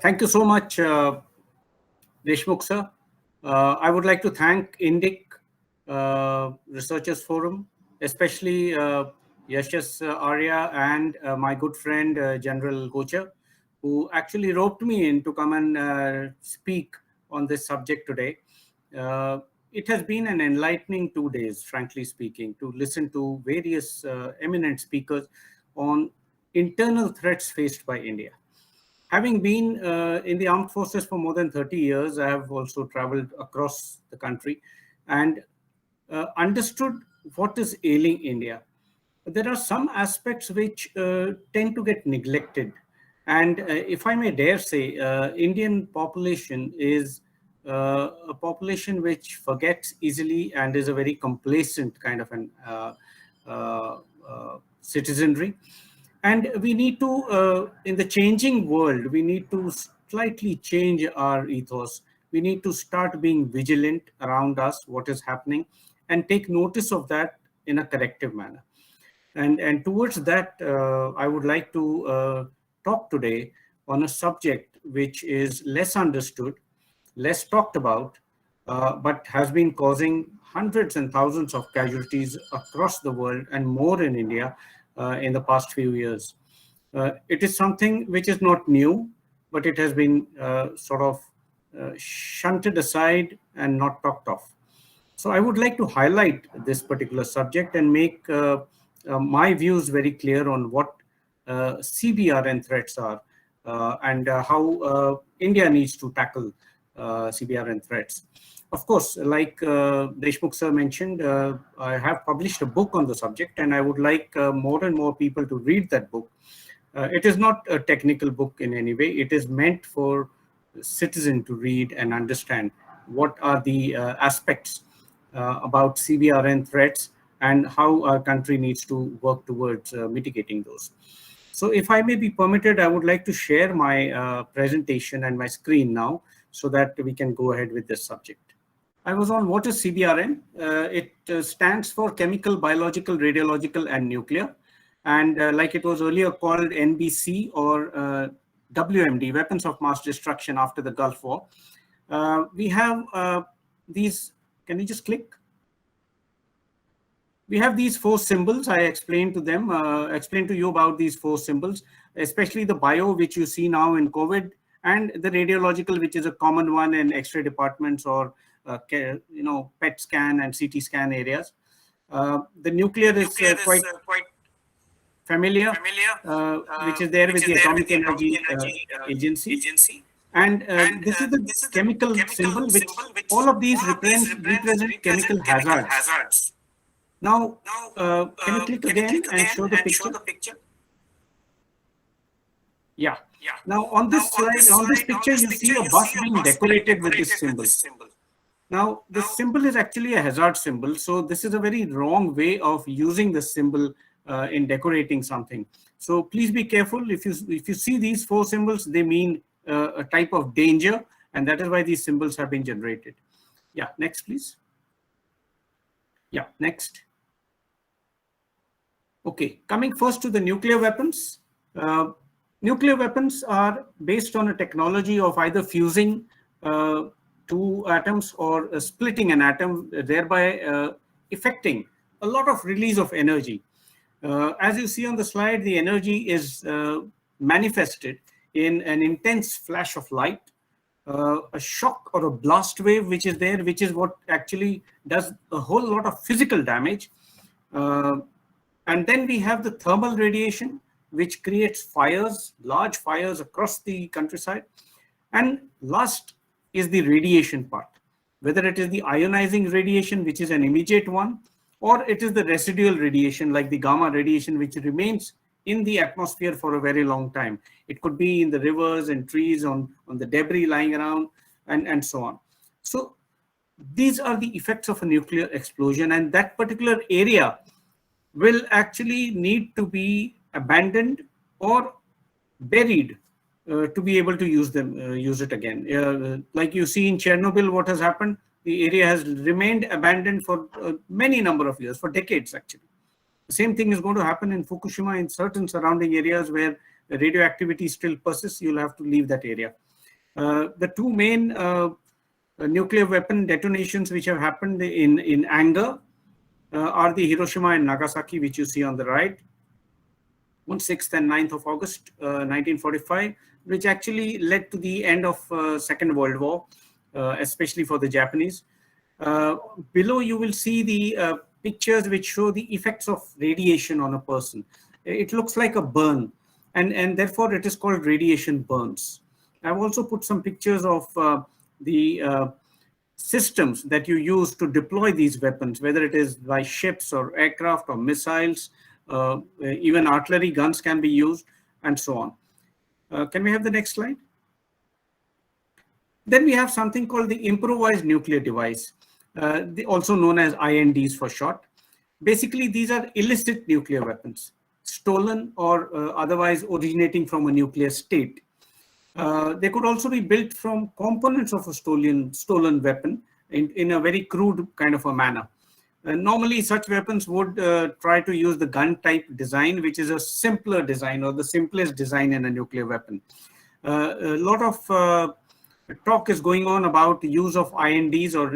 Thank you so much, Deshmukh sir. I would like to thank INDIC Researchers Forum, especially Yashas Arya and my good friend General Gocha, who actually roped me in to come and speak on this subject today. It has been an enlightening 2 days, frankly speaking, to listen to various eminent speakers on internal threats faced by India. Having been in the armed forces for more than 30 years, I have also traveled across the country and understood what is ailing India. There are some aspects which tend to get neglected. And if I may dare say, Indian population is a population which forgets easily and is a very complacent kind of an citizenry. And we need to, in the changing world, we need to slightly change our ethos. We need to start being vigilant around us, what is happening, and take notice of that in a corrective manner. And towards that, I would like to talk today on a subject which is less understood, less talked about, but has been causing hundreds and thousands of casualties across the world and more in India in the past few years. It is something which is not new, but it has been sort of shunted aside and not talked of. So I would like to highlight this particular subject and make my views very clear on what CBRN threats are and how India needs to tackle CBRN threats. Of course, like Deshmukh sir mentioned, I have published a book on the subject, and I would like more and more people to read that book. It is not a technical book in any way. It is meant for citizens to read and understand what are the aspects about CBRN threats and how our country needs to work towards mitigating those. So if I may be permitted, I would like to share my presentation and my screen now so that we can go ahead with this subject. I was on what is CBRN. It stands for Chemical, Biological, Radiological, and Nuclear. And like it was earlier called NBC or WMD, Weapons of Mass Destruction after the Gulf War. We have these, can you just click? We have these 4 symbols. I explained to them, explained to you about these 4 symbols, especially the bio, which you see now in COVID, and the radiological, which is a common one in X-ray departments or PET scan and CT scan areas. The nuclear is quite familiar, which is there with the Atomic Energy Agency. And this is the chemical symbol, which all of these represent chemical hazards. Now, can you click again and show the picture? Yeah. Now, on this slide, on this picture, you see a bus being decorated with this symbol. Now, this symbol is actually a hazard symbol. So this is a very wrong way of using the symbol in decorating something. So please be careful. If you see these 4 symbols, they mean a type of danger, and that is why these symbols have been generated. Yeah, next, please. Yeah, next. Okay, coming first to the nuclear weapons. Nuclear weapons are based on a technology of either fusing 2 atoms or splitting an atom, thereby effecting a lot of release of energy. As you see on the slide, the energy is manifested in an intense flash of light, a shock or a blast wave, which is there, which is what actually does a whole lot of physical damage. And then we have the thermal radiation, which creates fires, large fires across the countryside. And last is the radiation part, whether it is the ionizing radiation, which is an immediate one, or it is the residual radiation like the gamma radiation, which remains in the atmosphere for a very long time. It could be in the rivers and trees, on the debris lying around, and so on. So these are the effects of a nuclear explosion, and that particular area will actually need to be abandoned or buried to be able to use it again. Like you see in Chernobyl, what has happened, the area has remained abandoned for many number of years, for decades actually. The same thing is going to happen in Fukushima, in certain surrounding areas where radioactivity still persists, you'll have to leave that area. The two main nuclear weapon detonations which have happened in anger are the Hiroshima and Nagasaki, which you see on the right, on 6th and 9th of August 1945, which actually led to the end of Second World War, especially for the Japanese. Below you will see the pictures which show the effects of radiation on a person. It looks like a burn, and therefore it is called radiation burns. I've also put some pictures of the systems that you use to deploy these weapons, whether it is by ships or aircraft or missiles, even artillery guns can be used, and so on. Can we have the next slide? Then we have something called the improvised nuclear device, also known as INDs for short. Basically, these are illicit nuclear weapons, stolen or otherwise originating from a nuclear state. They could also be built from components of a stolen weapon in a very crude kind of a manner. Normally, such weapons would try to use the gun type design, which is a simpler design or the simplest design in a nuclear weapon. A lot of talk is going on about the use of INDs, or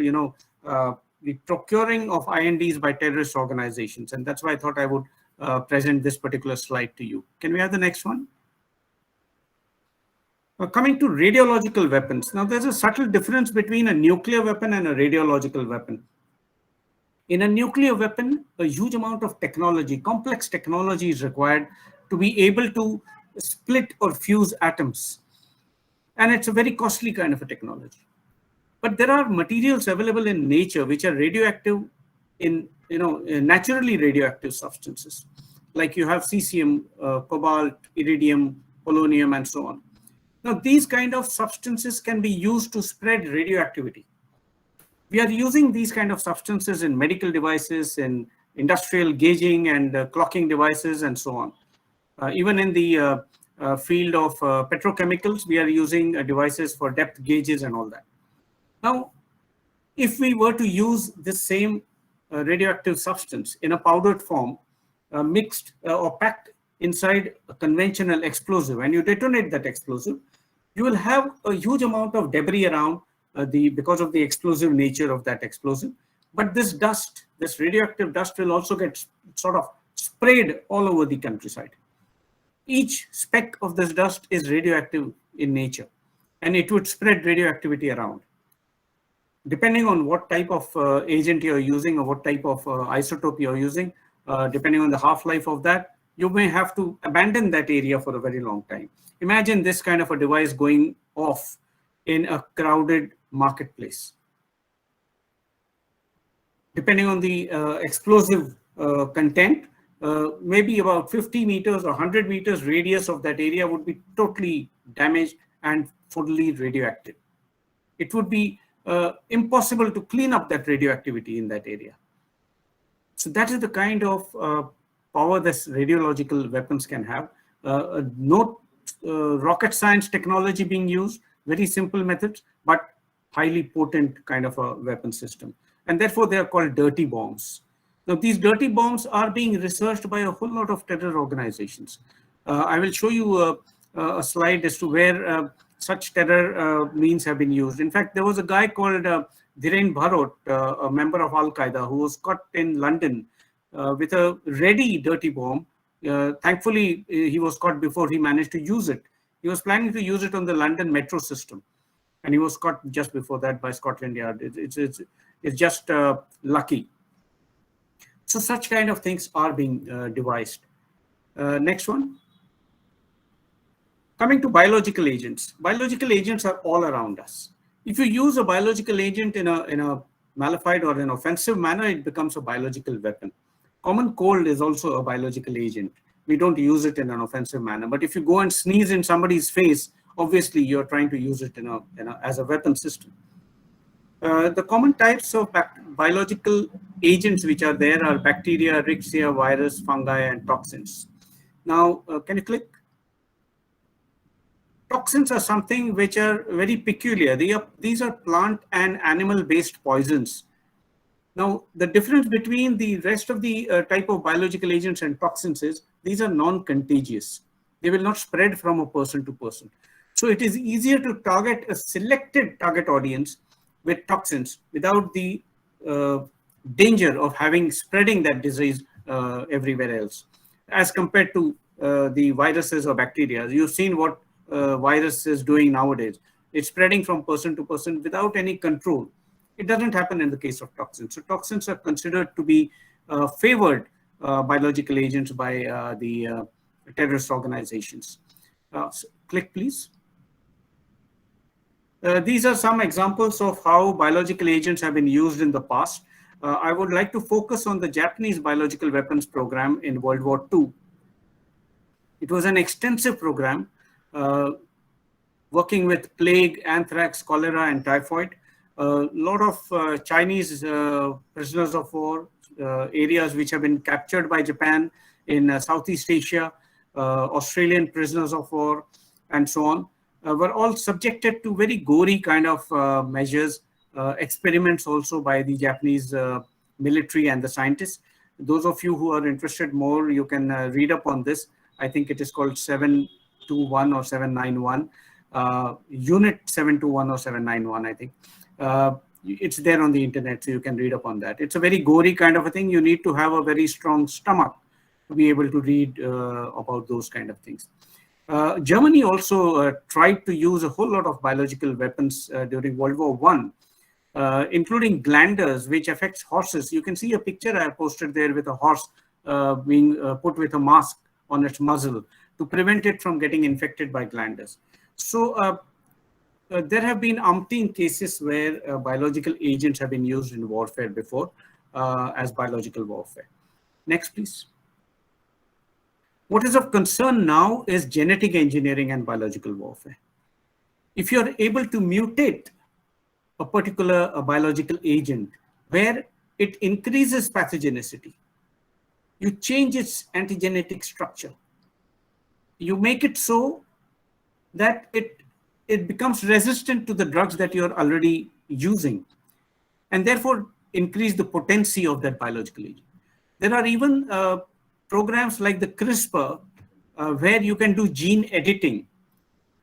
the procuring of INDs by terrorist organizations, and that's why I thought I would present this particular slide to you. Can we have the next one? Coming to radiological weapons. Now, there's a subtle difference between a nuclear weapon and a radiological weapon. In a nuclear weapon, a huge amount of technology, complex technology is required to be able to split or fuse atoms. And it's a very costly kind of a technology. But there are materials available in nature which are radioactive in naturally radioactive substances. Like you have cesium, cobalt, iridium, polonium, and so on. Now, these kind of substances can be used to spread radioactivity. We are using these kind of substances in medical devices, in industrial gauging and clocking devices, and so on. Even in the field of petrochemicals, we are using devices for depth gauges and all that. Now, if we were to use this same radioactive substance in a powdered form, mixed or packed inside a conventional explosive, and you detonate that explosive, you will have a huge amount of debris around because of the explosive nature of that explosive. But this dust, this radioactive dust, will also get sort of sprayed all over the countryside. Each speck of this dust is radioactive in nature, and it would spread radioactivity around. Depending on what type of agent you're using or what type of isotope you're using, depending on the half-life of that, you may have to abandon that area for a very long time. Imagine this kind of a device going off in a crowded marketplace. Depending on the explosive content, maybe about 50 meters or 100 meters radius of that area would be totally damaged and fully radioactive. It would be impossible to clean up that radioactivity in that area. So that is the kind of power that radiological weapons can have. No rocket science technology being used, very simple methods, but highly potent kind of a weapon system. And therefore, they are called dirty bombs. Now, these dirty bombs are being researched by a whole lot of terror organizations. I will show you a slide as to where such terror means have been used. In fact, there was a guy called Dhiren Bharot, a member of Al-Qaeda, who was caught in London with a ready dirty bomb. Thankfully, he was caught before he managed to use it. He was planning to use it on the London metro system, and he was caught just before that by Scotland Yard. It's just lucky. So such kind of things are being devised. Next one. Coming to biological agents. Biological agents are all around us. If you use a biological agent in a malified or an offensive manner, it becomes a biological weapon. Common cold is also a biological agent. We don't use it in an offensive manner. But if you go and sneeze in somebody's face, obviously you're trying to use it as a weapon system. The common types of biological agents which are there are bacteria, rickettsia, virus, fungi, and toxins. Now, can you click? Toxins are something which are very peculiar. These are plant and animal-based poisons. Now, the difference between the rest of the type of biological agents and toxins is these are non-contagious. They will not spread from a person to person. So it is easier to target a selected target audience with toxins without the uh, danger of having spreading that disease everywhere else, as compared to the viruses or bacteria. You've seen what virus is doing nowadays. It's spreading from person to person without any control. It doesn't happen in the case of toxins. So toxins are considered to be favored biological agents by the terrorist organizations. Click, please. These are some examples of how biological agents have been used in the past. I would like to focus on the Japanese biological weapons program in World War II. It was an extensive program working with plague, anthrax, cholera, and typhoid. A lot of Chinese prisoners of war, areas which have been captured by Japan in Southeast Asia, Australian prisoners of war, and so on, were all subjected to very gory kind of measures, experiments also by the Japanese military and the scientists. Those of you who are interested more, you can read up on this. I think it is called 721 or 791, Unit 721 or 791, I think. It's there on the internet, so you can read up on that. It's a very gory kind of a thing. You need to have a very strong stomach to be able to read about those kind of things. Germany also tried to use a whole lot of biological weapons during World War I, including glanders, which affects horses. You can see a picture I posted there with a horse being put with a mask on its muzzle to prevent it from getting infected by glanders. So there have been umpteen cases where biological agents have been used in warfare before as biological warfare. Next, please. What is of concern now is genetic engineering and biological warfare. If you're able to mutate a particular biological agent where it increases pathogenicity, you change its antigenetic structure, you make it so that it becomes resistant to the drugs that you're already using, and therefore increase the potency of that biological agent. There are even programs like the CRISPR, where you can do gene editing,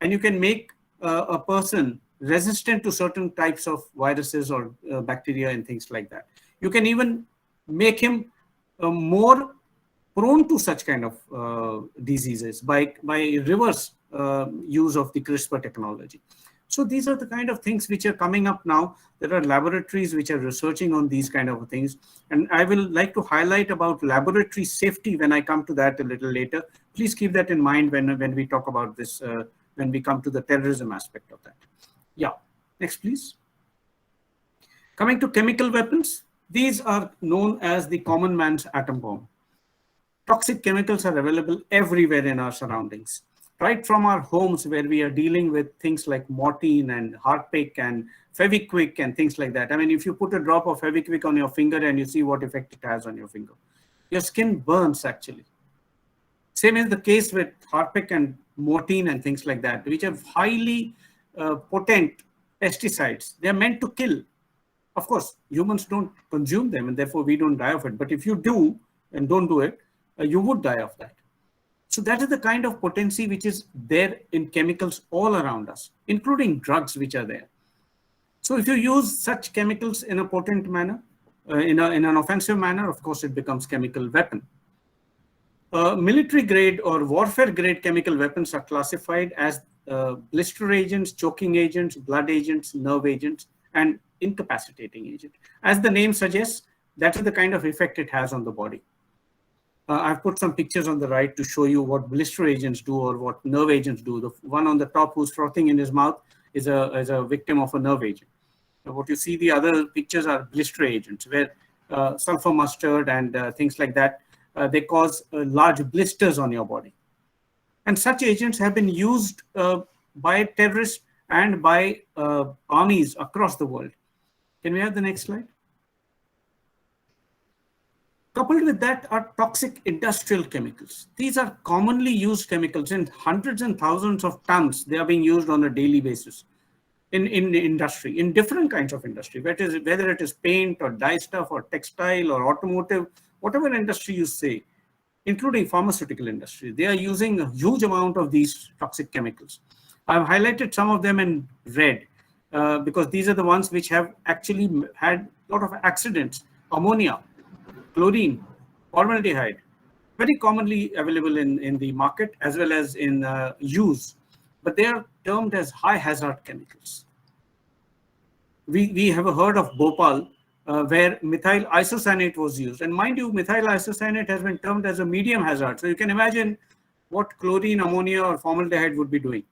and you can make a person resistant to certain types of viruses or bacteria and things like that. You can even make him more prone to such kind of diseases by reverse use of the CRISPR technology. So these are the kind of things which are coming up now. There are laboratories which are researching on these kind of things. And I will like to highlight about laboratory safety when I come to that a little later. Please keep that in mind when we talk about this, when we come to the terrorism aspect of that. Yeah, next please. Coming to chemical weapons, these are known as the common man's atom bomb. Toxic chemicals are available everywhere in our surroundings. Right from our homes, where we are dealing with things like morphine and Harpic and Fevikwik and things like that. I mean, if you put a drop of Fevikwik on your finger and you see what effect it has on your finger, your skin burns actually. Same is the case with Harpic and morphine and things like that, which are highly potent pesticides. They are meant to kill. Of course, humans don't consume them, and therefore we don't die of it. But if you do and don't do it, you would die of that. So that is the kind of potency which is there in chemicals all around us, including drugs which are there. So if you use such chemicals in a potent manner, in an offensive manner, of course, it becomes chemical weapon. Military grade or warfare grade chemical weapons are classified as blister agents, choking agents, blood agents, nerve agents, and incapacitating agent. As the name suggests, that is the kind of effect it has on the body. I've put some pictures on the right to show you what blister agents do or what nerve agents do. The one on the top who's frothing in his mouth is a victim of a nerve agent. What you see, the other pictures are blister agents, where sulfur mustard and things like that, they cause large blisters on your body. And such agents have been used by terrorists and by armies across the world. Can we have the next slide? Coupled with that are toxic industrial chemicals. These are commonly used chemicals in hundreds and thousands of tons. They are being used on a daily basis in industry, in different kinds of industry, whether it is paint or dye stuff or textile or automotive, whatever industry you say. including pharmaceutical industry. They are using a huge amount of these toxic chemicals. I've highlighted some of them in red because these are the ones which have actually had a lot of accidents. Ammonia, chlorine, formaldehyde, very commonly available in the market as well as in use, but they are termed as high hazard chemicals. We have heard of Bhopal, where methyl isocyanate was used. And mind you, methyl isocyanate has been termed as a medium hazard. So you can imagine what chlorine, ammonia, or formaldehyde would be doing.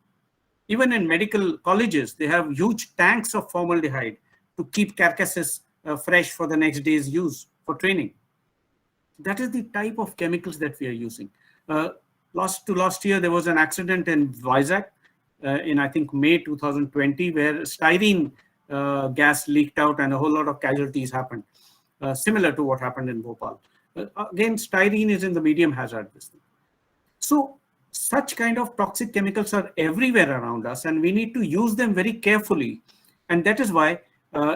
Even in medical colleges, they have huge tanks of formaldehyde to keep carcasses fresh for the next day's use for training. That is the type of chemicals that we are using. Last year, there was an accident in Vizag in, I think, May 2020, where styrene gas leaked out and a whole lot of casualties happened, similar to what happened in Bhopal. Again, styrene is in the medium hazard business. So such kind of toxic chemicals are everywhere around us, and we need to use them very carefully. And that is why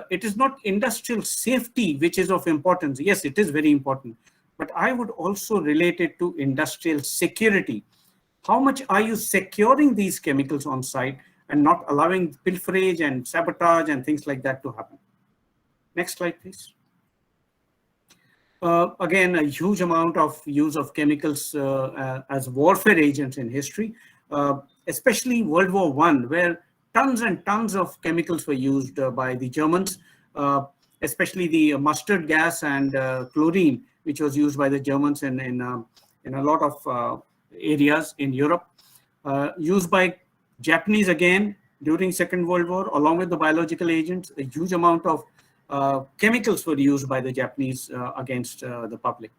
it is not industrial safety which is of importance. Yes, it is very important, but I would also relate it to industrial security. How much are you securing these chemicals on site and not allowing pilferage and sabotage and things like that to happen? Next slide, please. Again, a huge amount of use of chemicals as warfare agents in history, especially World War I, where tons and tons of chemicals were used by the Germans, especially the mustard gas and chlorine, which was used by the Germans in a lot of areas in Europe, used by Japanese again during Second World War, along with the biological agents. A huge amount of chemicals were used by the Japanese against the public.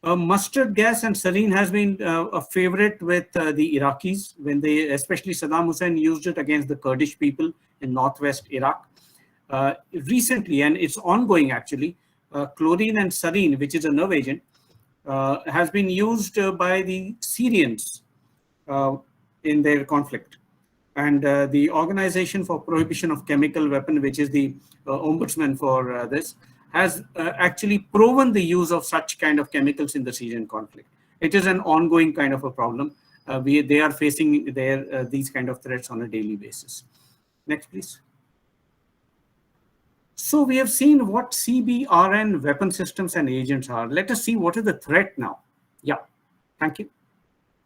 Mustard gas and sarin has been a favorite with the Iraqis, when they, especially Saddam Hussein, used it against the Kurdish people in northwest Iraq. Recently, and it's ongoing actually, chlorine and sarin, which is a nerve agent, has been used by the Syrians in their conflict. And the Organization for Prohibition of Chemical Weapons, which is the ombudsman for this, has actually proven the use of such kind of chemicals in the Syrian conflict. It is an ongoing kind of a problem. They are facing these kind of threats on a daily basis. Next, please. So we have seen what CBRN weapon systems and agents are. Let us see what is the threat now. Yeah, thank you.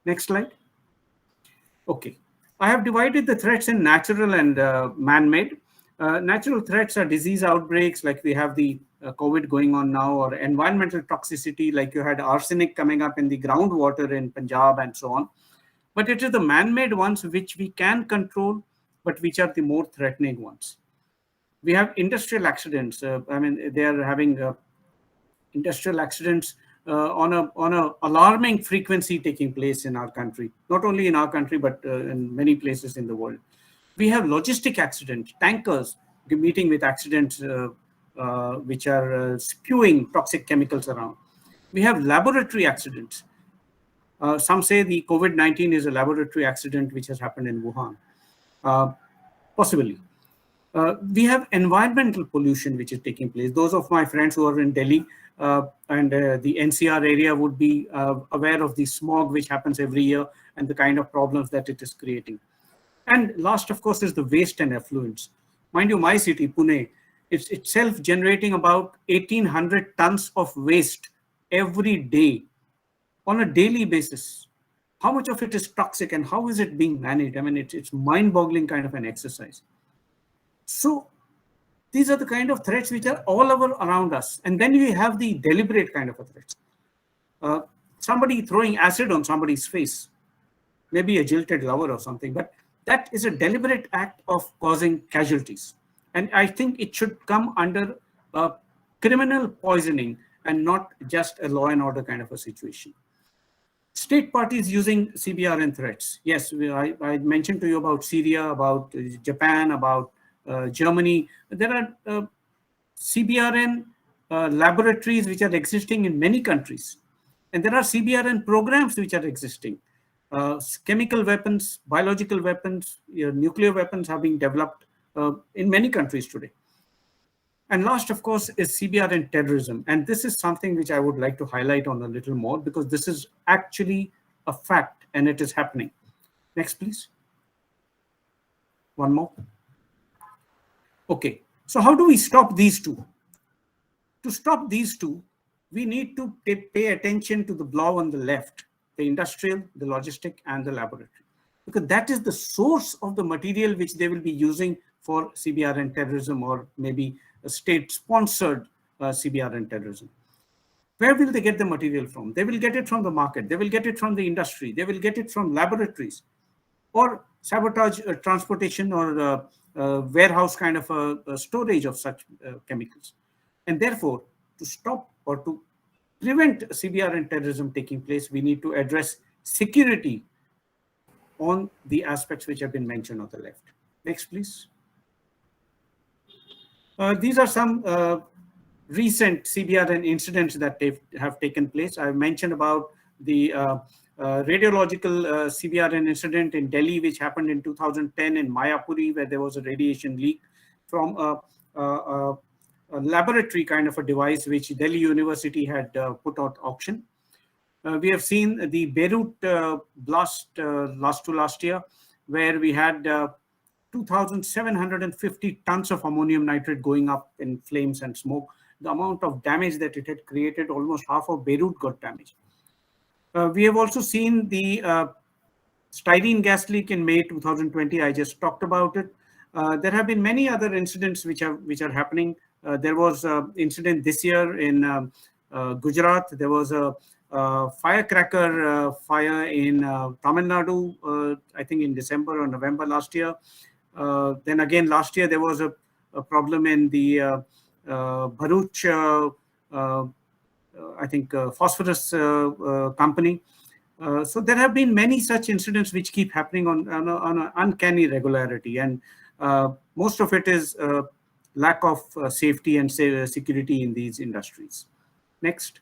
Next slide. Okay, I have divided the threats in natural and man-made. Natural threats are disease outbreaks, like we have the COVID going on now, or environmental toxicity, like you had arsenic coming up in the groundwater in Punjab and so on. But it is the man-made ones which we can control, but which are the more threatening ones. We have industrial accidents. I mean, they are having industrial accidents on a alarming frequency taking place in our country. Not only in our country, but in many places in the world. We have logistic accidents, tankers meeting with accidents which are spewing toxic chemicals around. We have laboratory accidents. Some say the COVID-19 is a laboratory accident which has happened in Wuhan. Possibly. We have environmental pollution which is taking place. Those of my friends who are in Delhi and the NCR area would be aware of the smog which happens every year and the kind of problems that it is creating. And last, of course, is the waste and effluents. Mind you, my city, Pune, it's itself generating about 1,800 tons of waste every day on a daily basis. How much of it is toxic and how is it being managed? I mean, it's mind-boggling kind of an exercise. So these are the kind of threats which are all over around us. And then we have the deliberate kind of a threat. Somebody throwing acid on somebody's face, maybe a jilted lover or something, but that is a deliberate act of causing casualties. And I think it should come under criminal poisoning and not just a law and order kind of a situation. State parties using CBRN threats. Yes, I mentioned to you about Syria, about Japan, about Germany. There are CBRN laboratories which are existing in many countries. And there are CBRN programs which are existing. Chemical weapons, biological weapons, nuclear weapons are being developed in many countries today. And last, of course, is CBRN terrorism. And this is something which I would like to highlight on a little more, because this is actually a fact and it is happening. Next, please. One more. Okay. So how do we stop these two? To stop these two, we need to pay attention to the blob on the left, the industrial, the logistic, and the laboratory, because that is the source of the material which they will be using for CBRN terrorism, or maybe a state-sponsored CBRN terrorism. Where will they get the material from? They will get it from the market. They will get it from the industry. They will get it from laboratories, or sabotage transportation, or warehouse kind of a storage of such chemicals. And therefore, to stop or to prevent CBRN terrorism taking place, we need to address security on the aspects which have been mentioned on the left. Next, please. These are some recent CBRN incidents that have taken place. I've mentioned about the radiological CBRN incident in Delhi, which happened in 2010 in Mayapuri, where there was a radiation leak from a laboratory kind of a device which Delhi University had put out auction. We have seen the Beirut blast last year, where we had 2,750 tons of ammonium nitrate going up in flames and smoke. The amount of damage that it had created, almost half of Beirut got damaged. We have also seen the styrene gas leak in May 2020. I just talked about it. There have been many other incidents which are happening. There was an incident this year in Gujarat. There was a firecracker fire in Tamil Nadu, I think in December or November last year. Then again, last year there was a problem in the Bharuch, I think, phosphorus company. So there have been many such incidents which keep happening on an uncanny regularity, and most of it is lack of safety and security in these industries. Next.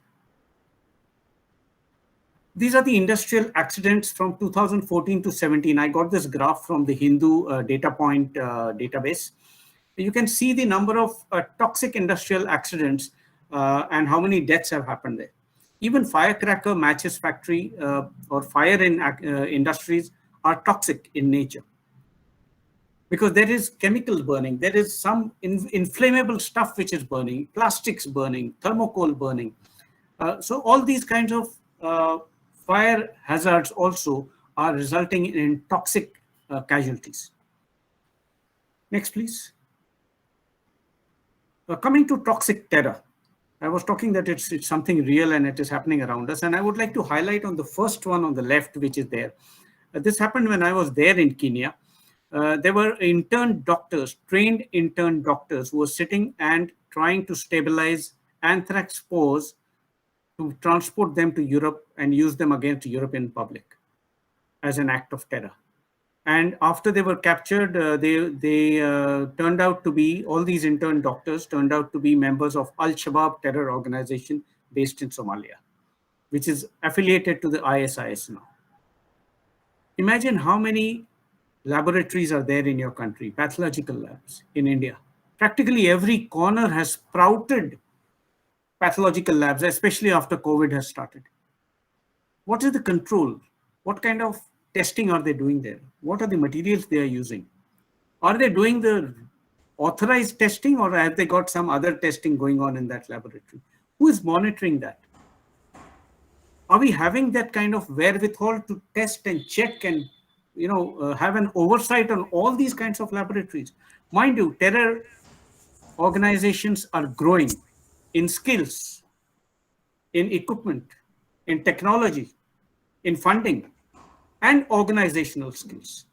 These are the industrial accidents from 2014 to 17. I got this graph from the Hindu data point database. You can see the number of toxic industrial accidents and how many deaths have happened there. Even firecracker matches factory or fire in industries are toxic in nature, because there is chemical burning, there is some inflammable stuff which is burning, plastics burning, thermocol burning. So all these kinds of fire hazards also are resulting in toxic casualties. Next, please. Coming to toxic terror. I was talking that it's something real and it is happening around us. And I would like to highlight on the first one on the left, which is there. This happened when I was there in Kenya. There were intern doctors, trained intern doctors, who were sitting and trying to stabilize anthrax spores to transport them to Europe and use them against European public as an act of terror. And after they were captured, they turned out to be, all these intern doctors turned out to be members of Al-Shabaab terror organization based in Somalia, which is affiliated to the ISIS now. Imagine how many laboratories are there in your country, pathological labs in India. Practically every corner has sprouted pathological labs, especially after COVID has started. What is the control? What kind of testing are they doing there? What are the materials they are using? Are they doing the authorized testing, or have they got some other testing going on in that laboratory? Who is monitoring that? Are we having that kind of wherewithal to test and check and have an oversight on all these kinds of laboratories? Mind you, terror organizations are growing in skills, in equipment, in technology, in funding, and organizational skills.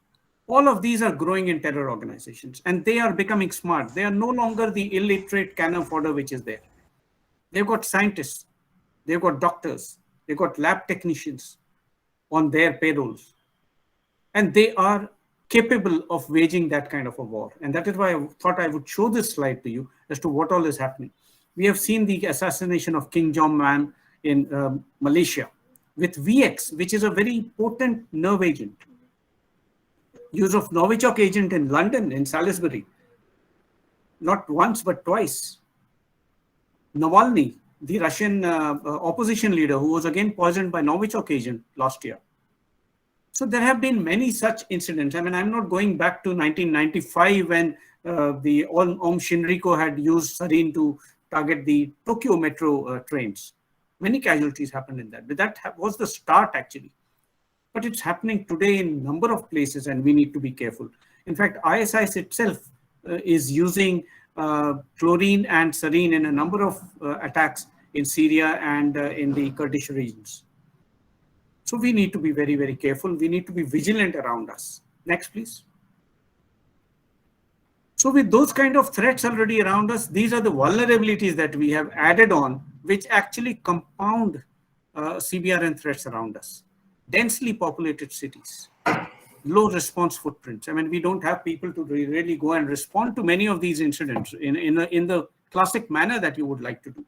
All of these are growing in terror organizations, and they are becoming smart. They are no longer the illiterate cannon fodder which is there. They've got scientists, they've got doctors, they've got lab technicians on their payrolls, and they are capable of waging that kind of a war. And that is why I thought I would show this slide to you as to what all is happening. We have seen the assassination of King Jong-man in Malaysia with VX, which is a very potent nerve agent. Use of Novichok agent in London, in Salisbury, not once but twice. Navalny, the Russian opposition leader who was again poisoned by Novichok agent last year. So there have been many such incidents. I mean, I'm not going back to 1995 when the Om Shinriko had used sarin to target the Tokyo metro trains. Many casualties happened in that, but that was the start actually. But it's happening today in a number of places and we need to be careful. In fact, ISIS itself is using chlorine and sarin in a number of attacks in Syria and in the Kurdish regions. So we need to be very, very careful. We need to be vigilant around us. Next, please. So with those kind of threats already around us, these are the vulnerabilities that we have added on, which actually compound CBRN threats around us. Densely populated cities, low response footprints. I mean, we don't have people to really go and respond to many of these incidents in the classic manner that you would like to do.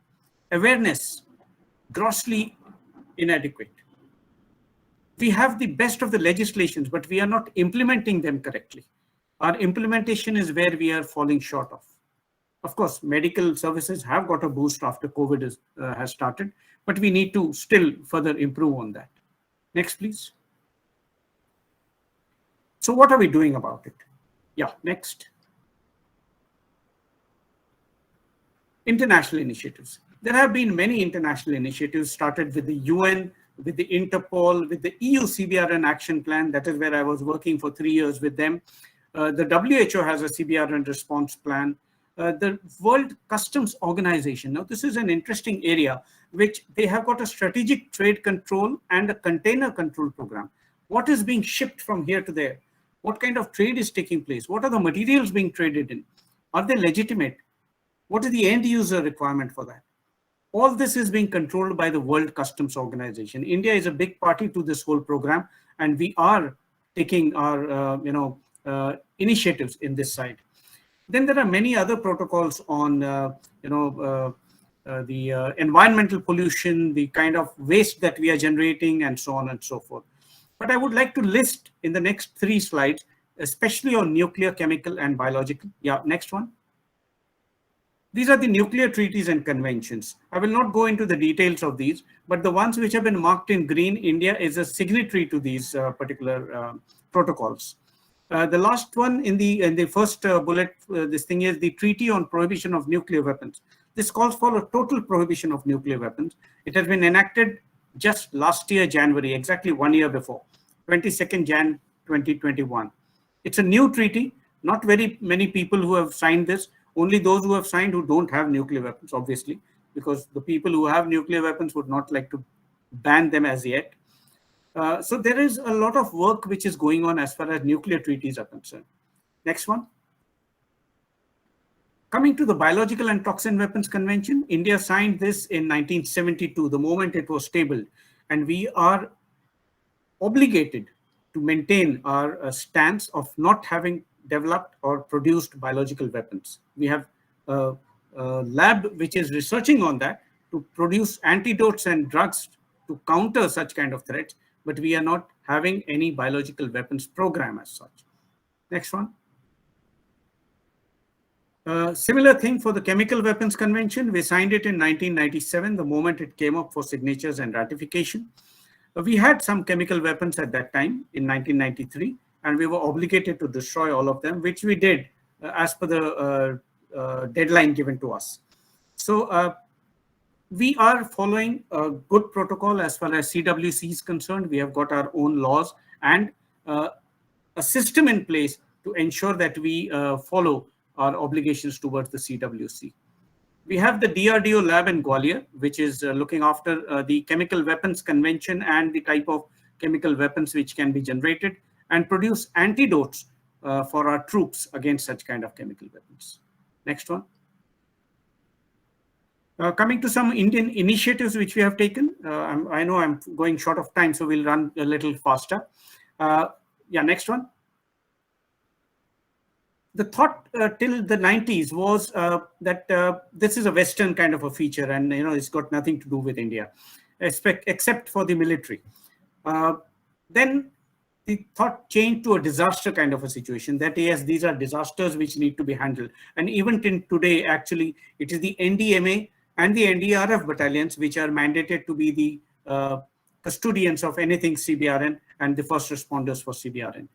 Awareness, grossly inadequate. We have the best of the legislations, but we are not implementing them correctly. Our implementation is where we are falling short of. Of course, medical services have got a boost after COVID has started, but we need to still further improve on that. Next, please. So what are we doing about it? Yeah, next. International initiatives. There have been many international initiatives started with the UN, with the Interpol, with the EU CBRN action plan. That is where I was working for 3 years with them. The WHO has a CBRN response plan. The World Customs Organization. Now, this is an interesting area, which they have got a strategic trade control and a container control program. What is being shipped from here to there? What kind of trade is taking place? What are the materials being traded in? Are they legitimate? What is the end user requirement for that? All this is being controlled by the World Customs Organization. India is a big party to this whole program, and we are taking our initiatives in this side. Then there are many other protocols on the environmental pollution, the kind of waste that we are generating, and so on and so forth. But I would like to list in the next 3 slides, especially on nuclear, chemical, and biological. Yeah, next one. These are the nuclear treaties and conventions. I will not go into the details of these, but the ones which have been marked in green, India is a signatory to these particular protocols. The last one in the first bullet, this thing is the Treaty on Prohibition of Nuclear Weapons. This calls for a total prohibition of nuclear weapons. It has been enacted just last year, January, exactly 1 year before, 22nd Jan 2021. It's a new treaty. Not very many people who have signed this. Only those who have signed who don't have nuclear weapons, obviously, because the people who have nuclear weapons would not like to ban them as yet. So there is a lot of work which is going on as far as nuclear treaties are concerned. Next one. Coming to the Biological and Toxin Weapons Convention, India signed this in 1972, the moment it was tabled, and we are obligated to maintain our stance of not having developed or produced biological weapons. We have a lab which is researching on that to produce antidotes and drugs to counter such kind of threats, but we are not having any biological weapons program as such. Next one. Similar thing for the Chemical Weapons Convention. We signed it in 1997, the moment it came up for signatures and ratification. We had some chemical weapons at that time in 1993, and we were obligated to destroy all of them, which we did as per the deadline given to us. So we are following a good protocol as far as CWC is concerned. We have got our own laws and a system in place to ensure that we follow our obligations towards the CWC. We have the DRDO lab in Gwalior, which is looking after the Chemical Weapons Convention and the type of chemical weapons which can be generated and produce antidotes for our troops against such kind of chemical weapons. Next one. Coming to some Indian initiatives which we have taken. I know I'm going short of time, so we'll run a little faster. Yeah, next one. The thought till the 90s was that this is a Western kind of a feature, and it's got nothing to do with India, except for the military. Then the thought changed to a disaster kind of a situation, that yes, these are disasters which need to be handled. And even in today, actually, it is the NDMA and the NDRF battalions, which are mandated to be the custodians of anything CBRN and the first responders for CBRN.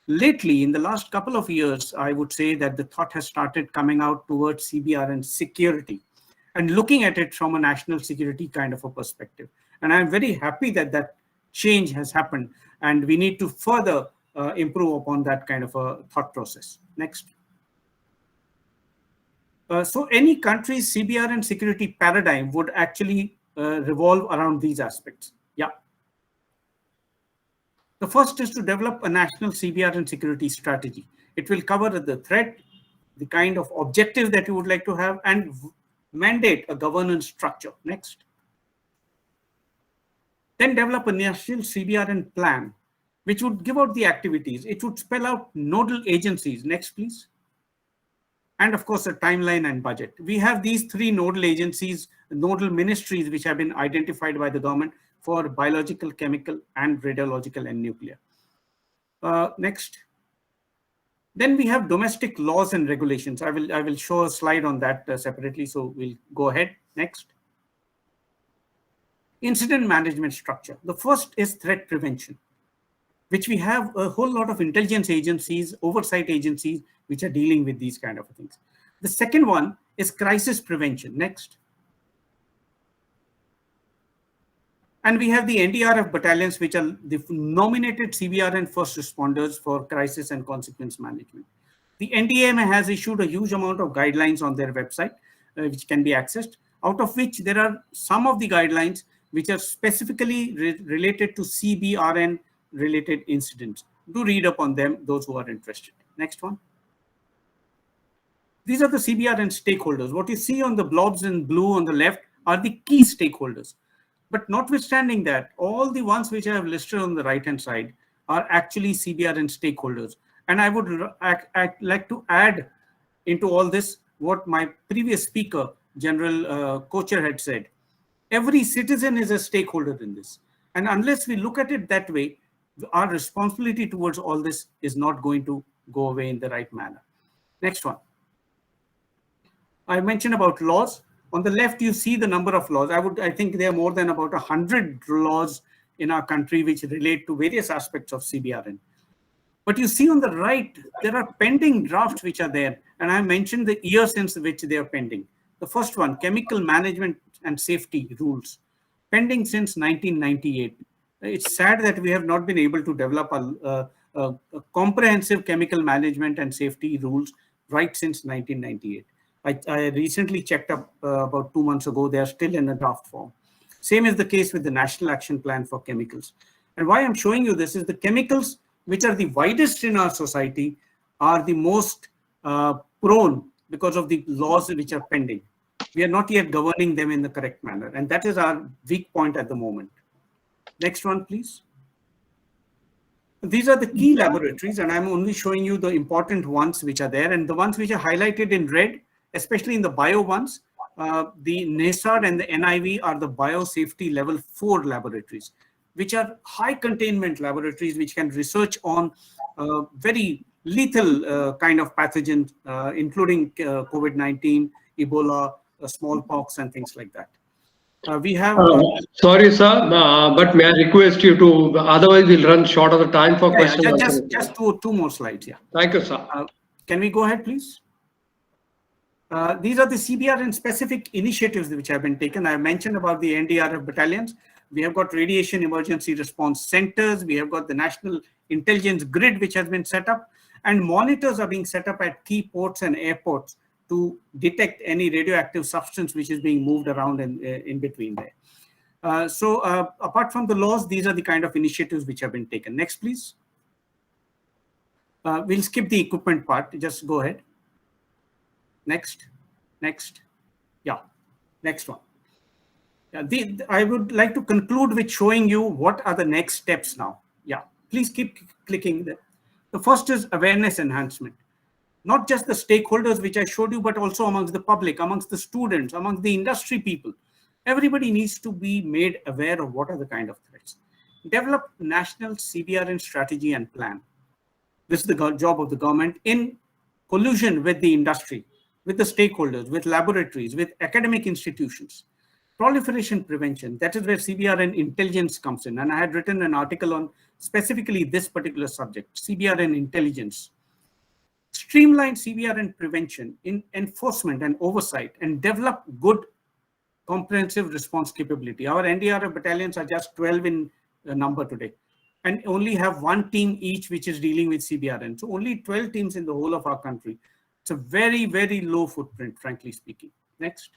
Lately, in the last couple of years, I would say that the thought has started coming out towards CBRN security and looking at it from a national security kind of a perspective. And I'm very happy that that change has happened, and we need to further improve upon that kind of a thought process. Next. So any country's CBRN security paradigm would actually revolve around these aspects. Yeah. The first is to develop a national CBRN security strategy. It will cover the threat, the kind of objectives that you would like to have, and mandate a governance structure. Next. Then develop a national CBRN plan, which would give out the activities. It would spell out nodal agencies. Next, please. And of course, a timeline and budget. We have these three nodal agencies, nodal ministries, which have been identified by the government for biological, chemical, and radiological and nuclear. Next. Then we have domestic laws and regulations. I will show a slide on that separately, so we'll go ahead. Next. Incident management structure. The first is threat prevention, which we have a whole lot of intelligence agencies, oversight agencies, which are dealing with these kind of things. The second one is crisis prevention. Next. And we have the NDRF battalions, which are the nominated CBRN first responders for crisis and consequence management. The NDMA has issued a huge amount of guidelines on their website, which can be accessed, out of which there are some of the guidelines which are specifically related to CBRN related incidents. Do read up on them, those who are interested. Next one. These are the CBRN stakeholders. What you see on the blobs in blue on the left are the key stakeholders. But notwithstanding that, all the ones which I have listed on the right-hand side are actually CBRN stakeholders. And I would like to add into all this what my previous speaker, General Kocher, had said. Every citizen is a stakeholder in this. And unless we look at it that way, our responsibility towards all this is not going to go away in the right manner. Next one. I mentioned about laws. On the left, you see the number of laws. I think there are more than about 100 laws in our country which relate to various aspects of CBRN. But you see on the right, there are pending drafts which are there. And I mentioned the year since which they are pending. The first one, chemical management and safety rules, pending since 1998. It's sad that we have not been able to develop a comprehensive chemical management and safety rules right since 1998. I recently checked up about 2 months ago. They are still in a draft form. Same is the case with the National Action Plan for Chemicals. And why I'm showing you this is the chemicals which are the widest in our society are the most prone because of the laws which are pending. We are not yet governing them in the correct manner. And that is our weak point at the moment. Next one, please. These are the key laboratories, and I'm only showing you the important ones which are there. And the ones which are highlighted in red, especially in the bio ones, the NASAR and the NIV are the biosafety level 4 laboratories, which are high containment laboratories which can research on very lethal kind of pathogens, including COVID-19, Ebola, smallpox, and things like that. We have... sorry, sir, but may I request you to, otherwise we'll run short of the time for questions. Just two more slides, yeah. Thank you, sir. Can we go ahead, please? These are the CBRN specific initiatives which have been taken. I mentioned about the NDRF battalions. We have got radiation emergency response centers. We have got the national intelligence grid which has been set up, and monitors are being set up at key ports and airports to detect any radioactive substance which is being moved around in between there. So apart from the laws, these are the kind of initiatives which have been taken. Next, please. We'll skip the equipment part. Just go ahead. Next. Yeah, next one. I would like to conclude with showing you what are the next steps now. Yeah, please keep clicking. The first is awareness enhancement. Not just the stakeholders which I showed you, but also amongst the public, amongst the students, amongst the industry people. Everybody needs to be made aware of what are the kind of threats. Develop national CBRN strategy and plan. This is the job of the government in collusion with the industry. with the stakeholders, with laboratories, with academic institutions. Proliferation prevention, that is where CBRN intelligence comes in. And I had written an article on specifically this particular subject, CBRN intelligence. Streamline CBRN prevention in enforcement and oversight, and develop good comprehensive response capability. Our NDRF battalions are just 12 in number today, and only have one team each which is dealing with CBRN. So only 12 teams in the whole of our country. It's a very, very low footprint, frankly speaking. Next.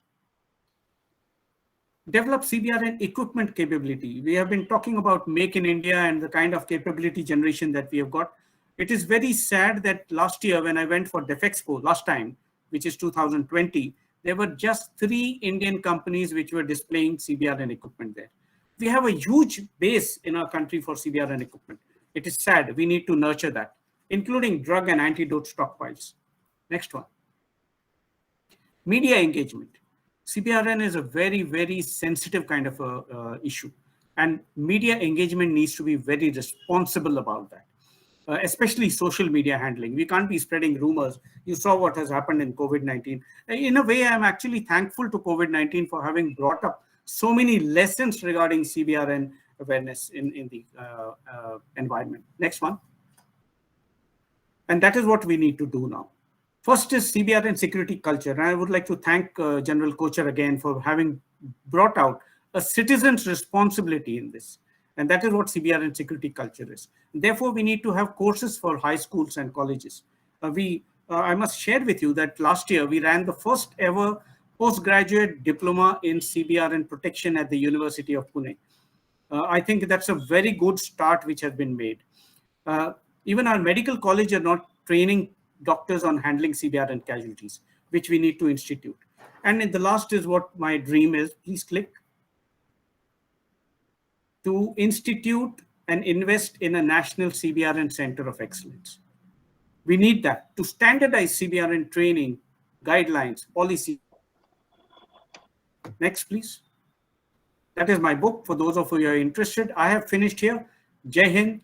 Develop CBRN equipment capability. We have been talking about Make in India and the kind of capability generation that we have got. It is very sad that last year when I went for DefExpo last time, which is 2020, there were just 3 Indian companies which were displaying CBRN equipment there. We have a huge base in our country for CBRN equipment. It is sad. We need to nurture that, including drug and antidote stockpiles. Next one. Media engagement. CBRN is a very, very sensitive kind of a issue, and media engagement needs to be very responsible about that, especially social media handling. We can't be spreading rumors. You saw what has happened in COVID-19. In a way, I'm actually thankful to COVID-19 for having brought up so many lessons regarding CBRN awareness in the environment. Next one. And that is what we need to do now. First is CBRN security culture. And I would like to thank General Kocher again for having brought out a citizen's responsibility in this. And that is what CBRN security culture is. Therefore, we need to have courses for high schools and colleges. I must share with you that last year we ran the first ever postgraduate diploma in CBRN protection at the University of Pune. I think that's a very good start which has been made. Even our medical college are not training doctors on handling CBRN casualties, which we need to institute. And the last is what my dream is. Please click. To institute and invest in a national CBRN center of excellence. We need that to standardize CBRN training, guidelines, policy. Next, please. That is my book. For those of you who are interested, I have finished here. Jai Hind,